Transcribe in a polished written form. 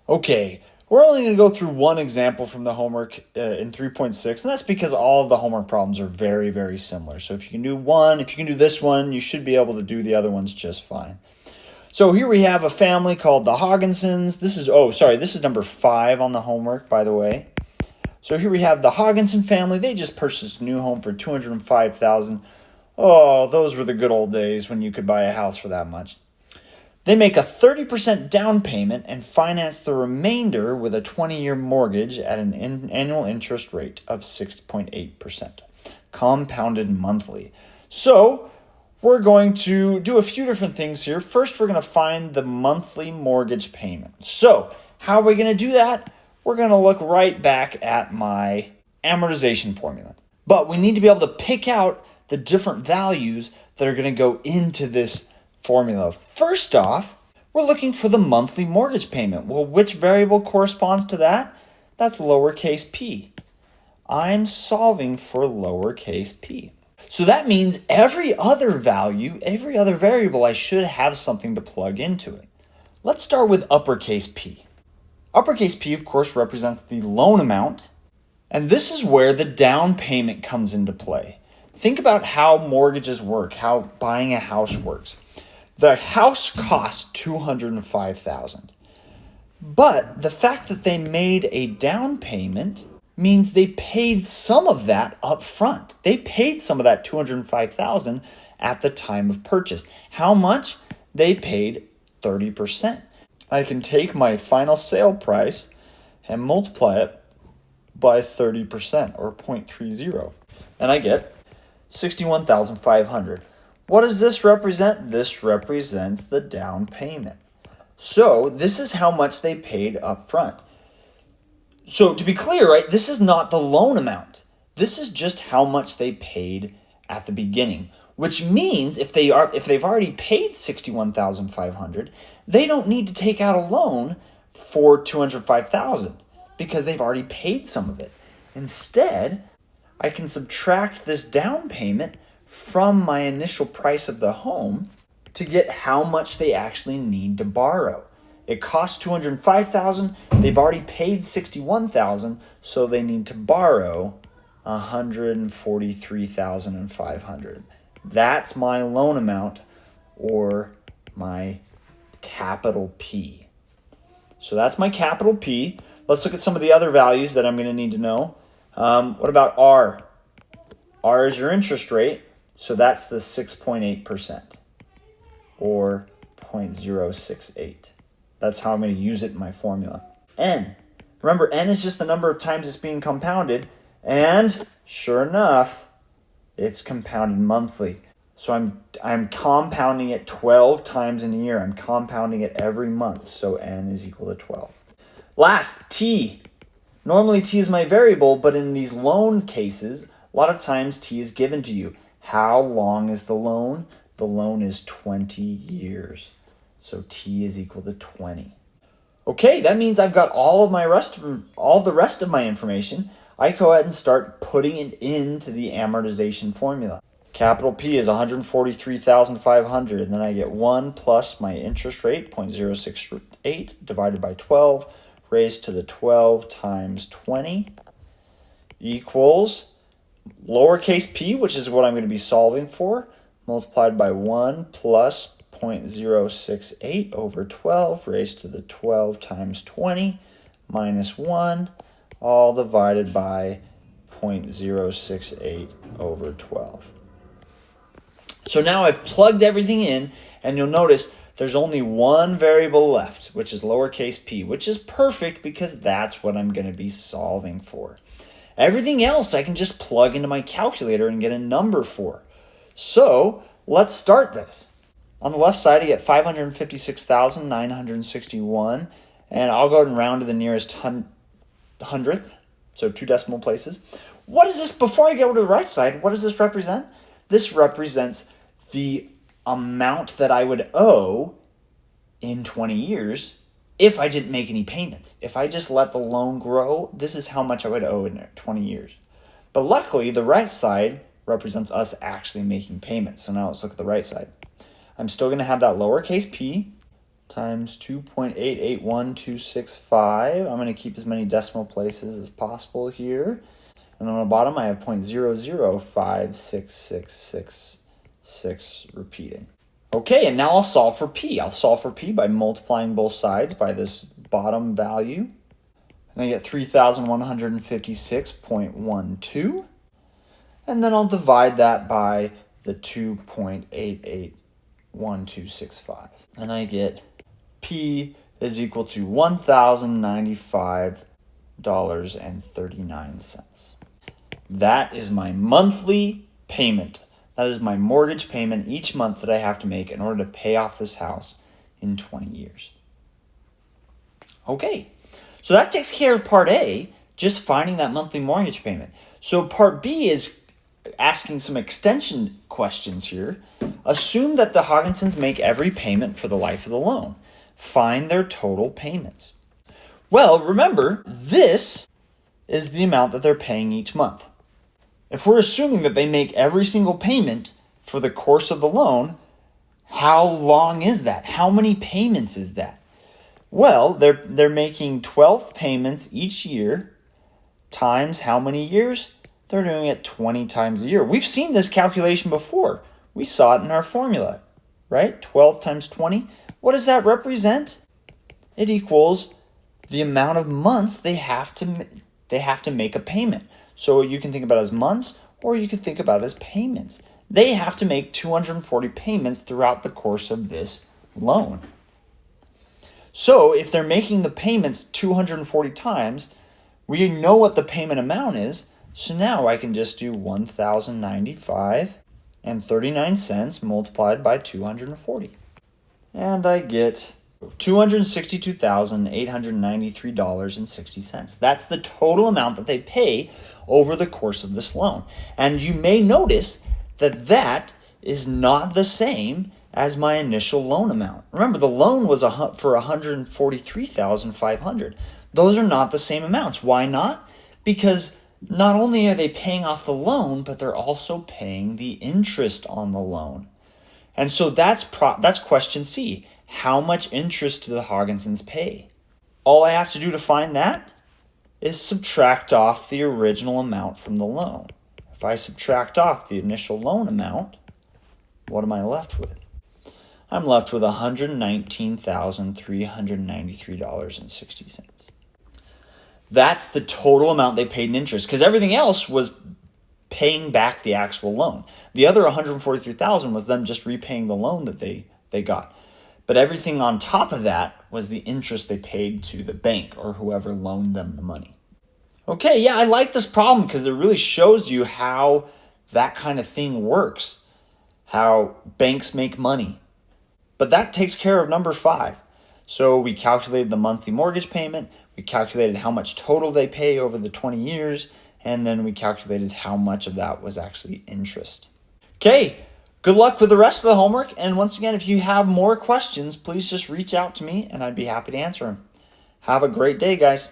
Okay, we're only going to go through one example from the homework in 3.6, and that's because all of the homework problems are very, very similar. So if you can do one, if you can do this one, you should be able to do the other ones just fine. So here we have a family called the Hogginsons. This is number 5 on the homework, by the way. So here we have the Hogginson family. They just purchased a new home for $205,000. Oh, those were the good old days when you could buy a house for that much. They make a 30% down payment and finance the remainder with a 20-year mortgage at an annual interest rate of 6.8%, compounded monthly. So we're going to do a few different things here. First, we're going to find the monthly mortgage payment. So how are we going to do that? We're going to look right back at my amortization formula. But we need to be able to pick out the different values that are going to go into this formula. First off, we're looking for the monthly mortgage payment. Well, which variable corresponds to that? That's lowercase p. I'm solving for lowercase p. So that means every other value, every other variable, I should have something to plug into it. Let's start with uppercase P. Uppercase P, of course, represents the loan amount, and this is where the down payment comes into play. Think about how mortgages work, how buying a house works. The house cost $205,000. But the fact that they made a down payment means they paid some of that up front. They paid some of that $205,000 at the time of purchase. How much? They paid 30%. I can take my final sale price and multiply it by 30% or 0.30, and I get $61,500. What does this represent? This represents the down payment. So this is how much they paid up front. So to be clear, right, this is not the loan amount. This is just how much they paid at the beginning, which means if they've already paid $61,500, they don't need to take out a loan for $205,000 because they've already paid some of it. Instead, I can subtract this down payment from my initial price of the home to get how much they actually need to borrow. It costs $205,000. They've already paid $61,000, so they need to borrow $143,500. That's my loan amount, or my capital P. So that's my capital P. Let's look at some of the other values that I'm going to need to know. What about R? R is your interest rate. So that's the 6.8%, or 0.068. That's how I'm going to use it in my formula. N. Remember, N is just the number of times it's being compounded, and sure enough, it's compounded monthly. So I'm compounding it 12 times in a year. I'm compounding it every month, so N is equal to 12. Last, T. Normally T is my variable, but in these loan cases, a lot of times T is given to you. How long is the loan? The loan is 20 years. So T is equal to 20. Okay, that means I've got all the rest of my information. I go ahead and start putting it into the amortization formula. Capital P is $143,500, and then I get 1 plus my interest rate, 0.068, divided by 12, raised to the 12 times 20, equals lowercase p, which is what I'm going to be solving for, multiplied by 1 plus 0.068 over 12 raised to the 12 times 20 minus 1, all divided by 0.068 over 12. So now I've plugged everything in, and you'll notice there's only one variable left, which is lowercase p, which is perfect because that's what I'm going to be solving for. Everything else I can just plug into my calculator and get a number for. So let's start this. On the left side, I get 556,961, and I'll go and round to the nearest hundredth, so 2 decimal places. What is this? Before I go to the right side, what does this represent? This represents the amount that I would owe in 20 years if I didn't make any payments. If I just let the loan grow, this is how much I would owe in 20 years. But luckily, the right side represents us actually making payments. So now let's look at the right side. I'm still going to have that lowercase p. times 2.881265. I'm going to keep as many decimal places as possible here. And on the bottom, I have 0.00566666 repeating. Okay, and now I'll solve for p. I'll solve for p by multiplying both sides by this bottom value. And I get 3,156.12. And then I'll divide that by the 2.881265. And I get P is equal to $1,095.39. That is my monthly payment. That is my mortgage payment each month that I have to make in order to pay off this house in 20 years. Okay, so that takes care of part A, just finding that monthly mortgage payment. So part B is asking some extension questions here. Assume that the Hawkinsons make every payment for the life of the loan. Find their total payments. Well, remember, this is the amount that they're paying each month. If we're assuming that they make every single payment for the course of the loan, how long is that? How many payments is that? Well, they're making 12 payments each year times how many years? They're doing it 20 times a year. We've seen this calculation before. We saw it in our formula, right? 12 times 20. What does that represent? It equals the amount of months they have to make a payment. So you can think about it as months, or you can think about it as payments. They have to make 240 payments throughout the course of this loan. So if they're making the payments 240 times, we know what the payment amount is. So now I can just do 1,095.39 cents multiplied by 240. And I get $262,893.60. That's the total amount that they pay over the course of this loan. And you may notice that that is not the same as my initial loan amount. Remember, the loan was for $143,500. Those are not the same amounts. Why not? Because not only are they paying off the loan, but they're also paying the interest on the loan. And so that's question C. How much interest do the Hawkinsons pay? All I have to do to find that is subtract off the original amount from the loan. If I subtract off the initial loan amount, what am I left with? I'm left with $119,393.60. That's the total amount they paid in interest, because everything else was paying back the actual loan. The other $143,000 was them just repaying the loan that they got. But everything on top of that was the interest they paid to the bank or whoever loaned them the money. Okay, yeah, I like this problem because it really shows you how that kind of thing works, how banks make money. But that takes care of number 5. So we calculated the monthly mortgage payment, we calculated how much total they pay over the 20 years, and then we calculated how much of that was actually interest. Okay, good luck with the rest of the homework. And once again, if you have more questions, please just reach out to me and I'd be happy to answer them. Have a great day, guys.